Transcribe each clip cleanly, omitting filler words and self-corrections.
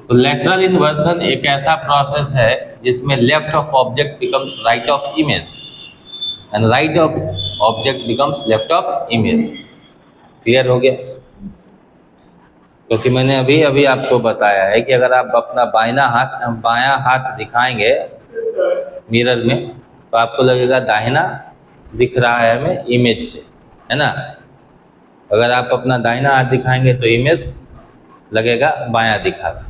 तो lateral inversion एक ऐसा प्रोसेस है जिसमें left of object becomes right of image and right of object becomes left of image. Clear हो गया? क्योंकि मैंने अभी अभी आपको बताया है कि अगर आप अपना बायां हाथ दिखाएंगे मिरर में तो आपको लगेगा दाहिना दिख रहा है हमें इमेज से, है ना। अगर आप अपना दाहिना हाथ दिखाएंगे तो इमेज लगेगा बायां दिखा रहा।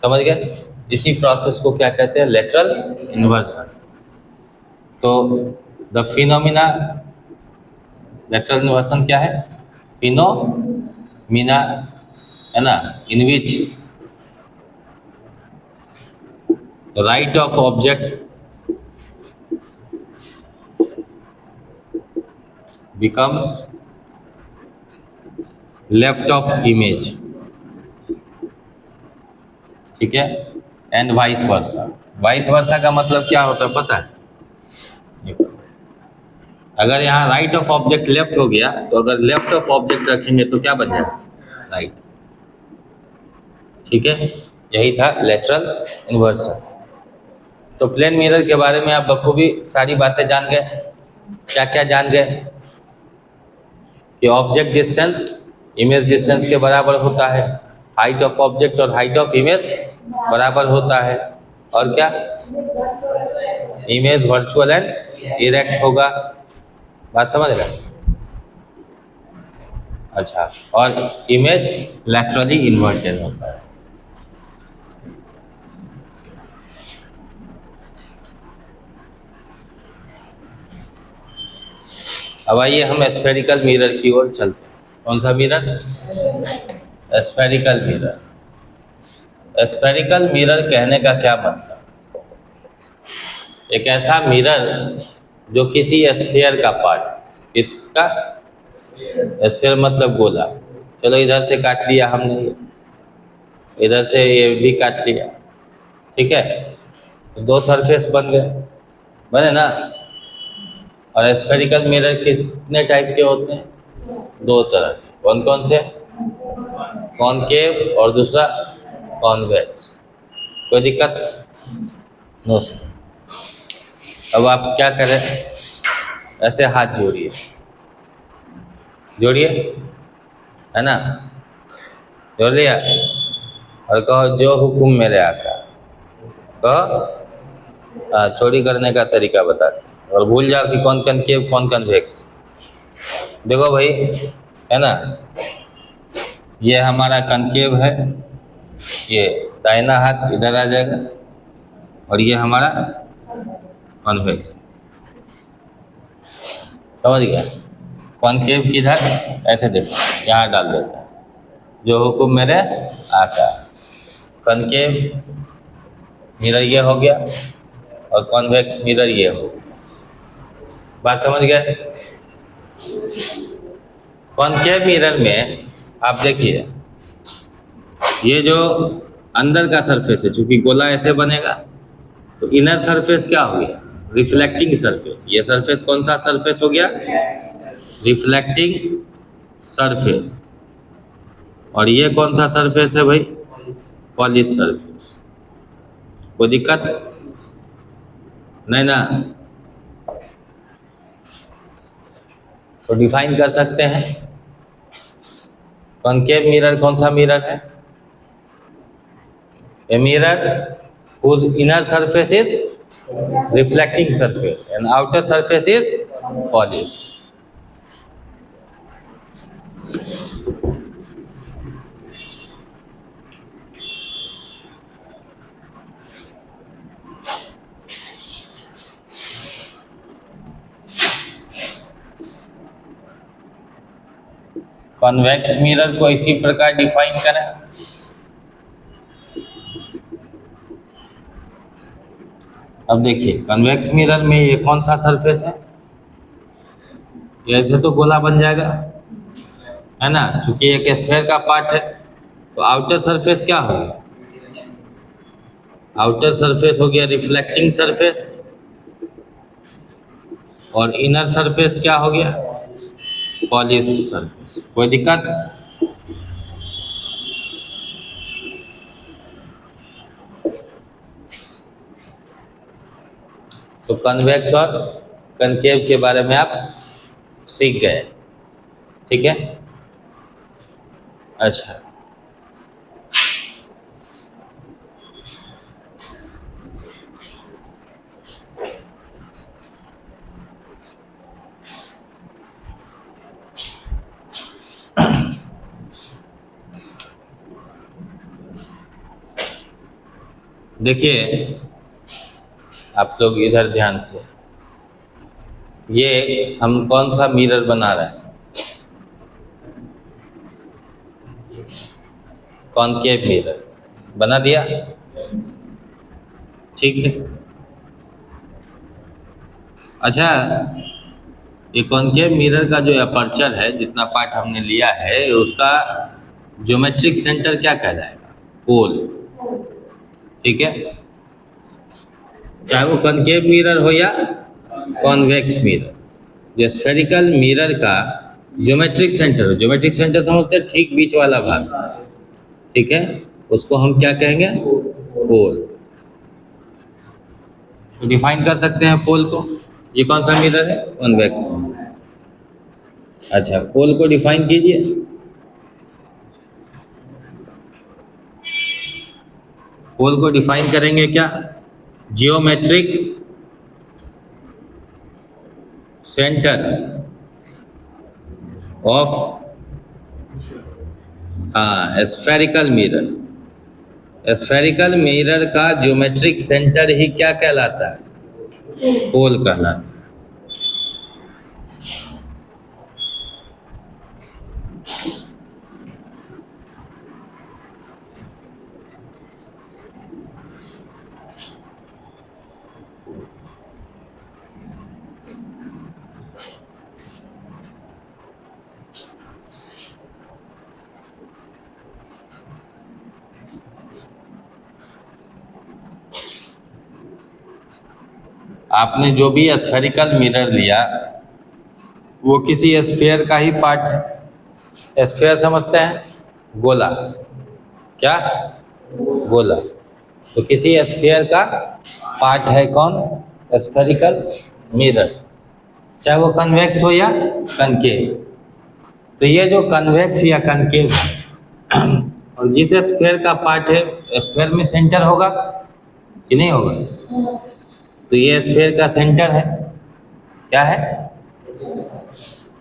समझ गए? इसी प्रोसेस को क्या कहते हैं? Lateral inversion. तो द फिनोमिना लेटरल इन्वर्सन क्या है? फिनोमिना, है ना, in which right of object becomes left of image, ठीक है, and vice versa. Vice versa का मतलब क्या होता है पता है? अगर यहाँ राइट ऑफ ऑब्जेक्ट लेफ्ट हो गया तो अगर लेफ्ट ऑफ ऑब्जेक्ट रखेंगे तो क्या बन जाएगा? राइट। ठीक है, यही था लेटरल इन्वर्सन। तो प्लेन मिरर के बारे में आप बखूबी सारी बातें जान गए। क्या क्या जान गए? कि ऑब्जेक्ट डिस्टेंस इमेज डिस्टेंस के बराबर होता है, हाइट ऑफ ऑब्जेक्ट और हाइट ऑफ इमेज बराबर होता है, और क्या, इमेज वर्चुअल एंड इरेक्ट होगा। बात समझ रहे? अच्छा, और इमेज लैटरली इन्वर्टेड होता है। अब आइए हम स्फेरिकल मिरर की ओर चलते हैं। कौन सा mirror? Spherical mirror. Spherical mirror कहने का क्या मतलब? एक ऐसा मिरर जो किसी स्फीयर का पार्ट, इसका स्फीयर मतलब गोला, चलो इधर से काट लिया हमने, इधर से ये भी काट लिया, ठीक है, तो दो सरफेस बन गए, बने ना। और स्फेरिकल मिरर कितने टाइप के होते हैं? दो तरह के। कौन कौन से? कॉनकेव और दूसरा कॉन्वेक्स। कोई दिक्कत? No sir. अब आप क्या करें, ऐसे हाथ जोड़िए, जोड़िए, है ना, जोड़ लिया, और कहो जो हुक्म मेरे आका। कहो, चोरी करने का तरीका बताते, और भूल जाओ कि कौन कॉनकेव कौन कन्वेक्स। देखो भाई, है ना, ये हमारा कॉनकेव है, ये दाहिना हाथ इधर आ जाएगा, और ये हमारा कॉन्वेक्स। समझ गया? कॉनकेव किधर? ऐसे देखो, यहाँ डाल देता है, जो हुक्म मेरे आका। कॉनकेव मिरर ये हो गया, और कॉन्वेक्स मिरर ये हो गया। बात समझ गए? कॉनकेव मिरर में आप देखिए, ये जो अंदर का सरफेस है, चूंकि गोला ऐसे बनेगा तो इनर सरफेस क्या हो गया? Reflecting surface. ये सरफेस कौन सा सरफेस हो गया? Reflecting surface. और ये कौन सा सरफेस है भाई? Polish surface. कोई दिक्कत नहीं ना? तो डिफाइन कर सकते हैं, कॉनकेव मिरर कौन सा मिरर है? A mirror whose inner surface is reflecting surface and outer surface is polished. Convex mirror को इसी प्रकार डिफाइन करें। अब देखिए, कन्वेक्स मिरर में ये कौन सा सरफेस है? ऐसे तो गोला बन जाएगा, है ना, क्योंकि एक स्फीयर का पार्ट है। तो आउटर सरफेस क्या हो गया? आउटर सरफेस हो गया रिफ्लेक्टिंग सरफेस, और इनर सरफेस क्या हो गया? Polished surface. कोई दिक्कत? तो कन्वेक्स और कनकेव के बारे में आप सीख गए, ठीक है। अच्छा, देखिए आप लोग इधर ध्यान से, ये हम कौन सा मिरर बना रहे हैं? कॉनकेव मिरर बना दिया, ठीक है। अच्छा, ये कॉनकेव मिरर का जो अपर्चर है, जितना पार्ट हमने लिया है, उसका ज्योमेट्रिक सेंटर क्या कहलाएगा? पोल, ठीक है। चाहे वो कॉनकेव मिरर हो या कॉन्वेक्स मिरर, जो स्फेरिकल मिरर का ज्योमेट्रिक सेंटर हो, ज्योमेट्रिक सेंटर समझते हैं, ठीक बीच वाला भाग, ठीक है, उसको हम क्या कहेंगे? पोल। तो डिफाइन कर सकते हैं पोल को। ये कौन सा मिरर है? कॉन्वेक्स। अच्छा, पोल को डिफाइन कीजिए। पोल को डिफाइन करेंगे क्या? Geometric centre of spherical mirror. Spherical mirror का ज्योमेट्रिक सेंटर ही क्या कहलाता है? पोल कहलाता है। आपने जो भी स्फेरिकल मिरर लिया वो किसी स्फीयर का ही पार्ट है। स्फीयर समझते हैं? गोला, क्या? गोला। तो किसी स्फीयर का पार्ट है कौन? स्फेरिकल मिरर, चाहे वो कन्वेक्स हो या कनकेव। तो ये जो कन्वेक्स या कनकेव है, और जिस स्फीयर का पार्ट है, स्फीयर में सेंटर होगा कि नहीं होगा? तो ये स्फीयर का सेंटर है, क्या है?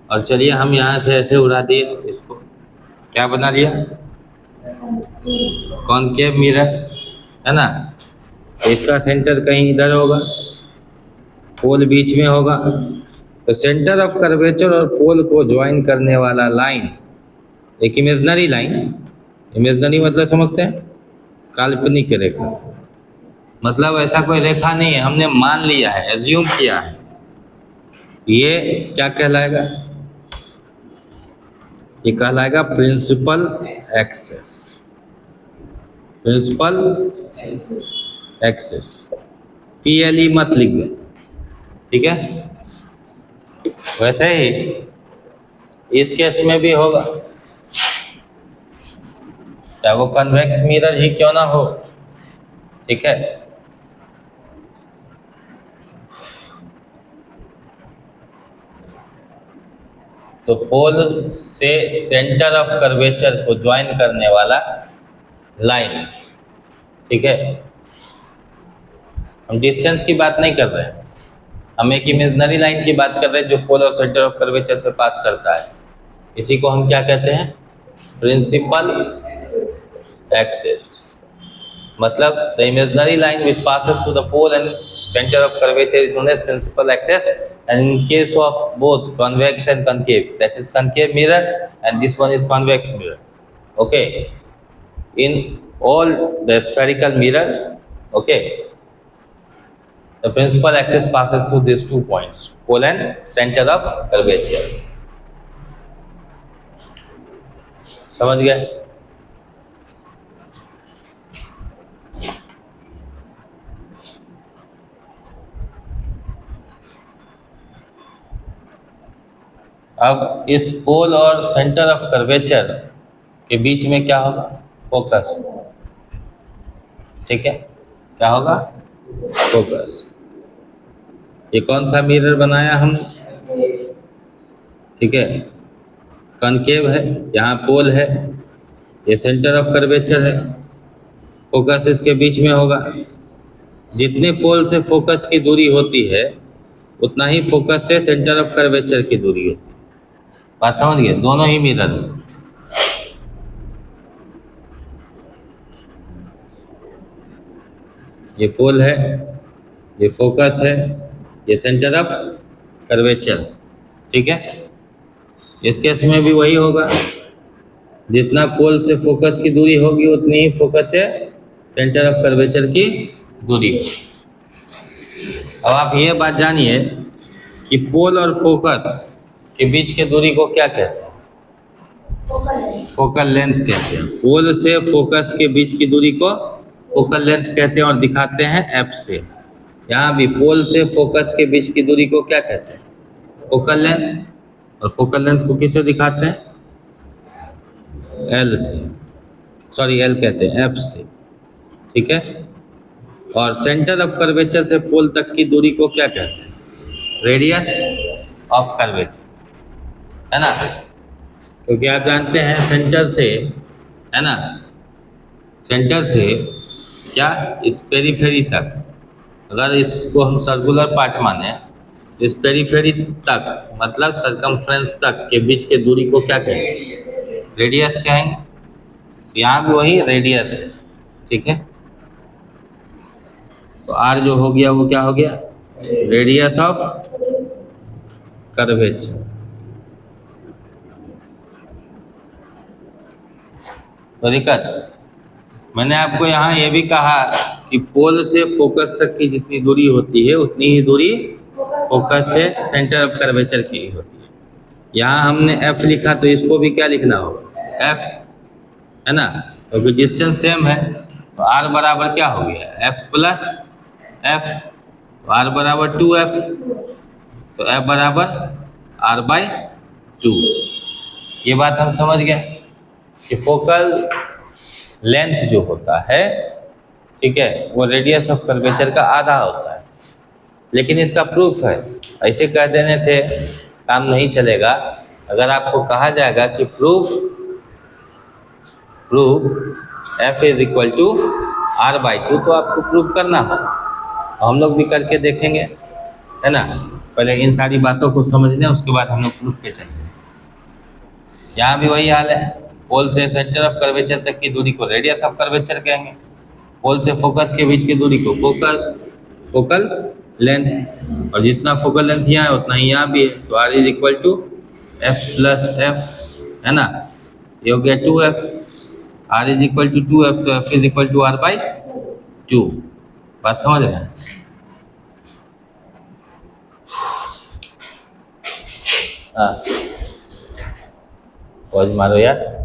और चलिए हम यहाँ से ऐसे उड़ा दिए, इसको क्या बना लिया? कॉनकेव मिरर, है ना। तो इसका सेंटर कहीं इधर होगा, पोल बीच में होगा। तो सेंटर ऑफ कर्वेचर और पोल को ज्वाइन करने वाला लाइन एक इमेजनरी लाइन, इमेजनरी मतलब समझते हैं? काल्पनिक रेखा, मतलब ऐसा कोई रेखा नहीं है, हमने मान लिया है, एज्यूम किया है। ये क्या कहलाएगा? ये कहलाएगा principal axis. Principal axis, PLE मत लिख दो, ठीक है। वैसे ही इस केस में भी होगा, चाहे वो कन्वेक्स मिरर ही क्यों ना हो, ठीक है। तो पोल से सेंटर ऑफ कर्वेचर को ज्वाइन करने वाला लाइन, ठीक है। हम डिस्टेंस की बात नहीं कर रहे हैं, हम एक इमेजनरी लाइन की बात कर रहे हैं जो पोल और सेंटर ऑफ कर्वेचर से पास करता है। इसी को हम क्या कहते हैं? Principal axes. मतलब the imaginary line which passes through the pole and center of curvature is known as principal axis, and in case of both convex and concave, that is concave mirror and this one is convex mirror, okay. In all the spherical mirror, okay, the principal axis passes through these 2 points, pole and center of curvature. समझ गए? अब इस पोल और centre of curvature के बीच में क्या होगा? Focus, ठीक है। क्या होगा? फोकस। ये कौन सा मिरर बनाया हम, ठीक है, कॉनकेव है, यहाँ पोल है, ये सेंटर ऑफ कर्वेचर है, फोकस इसके बीच में होगा। जितने पोल से फोकस की दूरी होती है उतना ही फोकस से सेंटर ऑफ कर्वेचर की दूरी होती है। बात समझ गए, दोनों ही मिरर। ये पोल है, ये फोकस है, ये सेंटर ऑफ कर्वेचर, ठीक है। इस केस में भी वही होगा, जितना पोल से फोकस की दूरी होगी उतनी ही फोकस से सेंटर ऑफ कर्वेचर की दूरी होगी। अब आप ये बात जानिए कि पोल और फोकस के बीच की दूरी को क्या कहते हैं? फोकल लेंथ कहते हैं। पोल से फोकस के बीच की दूरी को फोकल लेंथ कहते हैं और दिखाते हैं एफ से। यहाँ भी पोल से फोकस के बीच की दूरी को क्या कहते हैं? Focal length. और फोकल लेंथ को किससे दिखाते हैं? एल से, सॉरी एल कहते हैं, एफ से, ठीक है। और सेंटर ऑफ कर्वेचर से पोल तक की दूरी को क्या कहते हैं? रेडियस ऑफ कर्वेचर, है ना। क्योंकि आप जानते हैं सेंटर से, है ना, सेंटर से क्या इस पेरीफेरी तक, अगर इसको हम सर्कुलर पार्ट माने, इस पेरीफेरी तक मतलब सरकमफ्रेंस तक के बीच के दूरी को क्या कहेंगे? रेडियस कहेंगे। यहाँ भी वही रेडियस है, ठीक है। तो आर जो हो गया वो क्या हो गया? Radius of curvature. तो दिक्कत, मैंने आपको यहाँ ये भी कहा कि पोल से फोकस तक की जितनी दूरी होती है उतनी ही दूरी फोकस से सेंटर ऑफ कर्वेचर की होती है। यहाँ हमने एफ लिखा तो इसको भी क्या लिखना होगा? एफ, है ना, क्योंकि डिस्टेंस सेम है। तो आर बराबर क्या हो गया? F plus F. तो आर बराबर 2f, तो एफ बराबर आर बाई 2। ये बात हम समझ गए कि फोकल लेंथ जो होता है, ठीक है, वो रेडियस ऑफ कर्वेचर का आधा होता है। लेकिन इसका प्रूफ है, ऐसे कह देने से काम नहीं चलेगा। अगर आपको कहा जाएगा कि proof f is equal to R by 2, तो आपको प्रूफ करना हो। हम लोग भी करके देखेंगे, है ना। पहले इन सारी बातों को समझ लें, उसके बाद हम लोग प्रूफ पे चलते हैं। यहाँ भी वही हाल है, पोल से सेंटर ऑफ कर्वेचर तक की दूरी को रेडियस ऑफ कर्वेचर कहेंगे, पोल से फोकस के बीच की दूरी को फोकल लेंथ, और जितना फोकल लेंथ यहाँ है उतना ही यहाँ भी है। तो R is equal to F plus F, है ना, ये हो गया 2f। Are is equal to 2f, तो F is equal to R by 2। बात समझ रहे हैं? हाँ, पॉज मारो यार।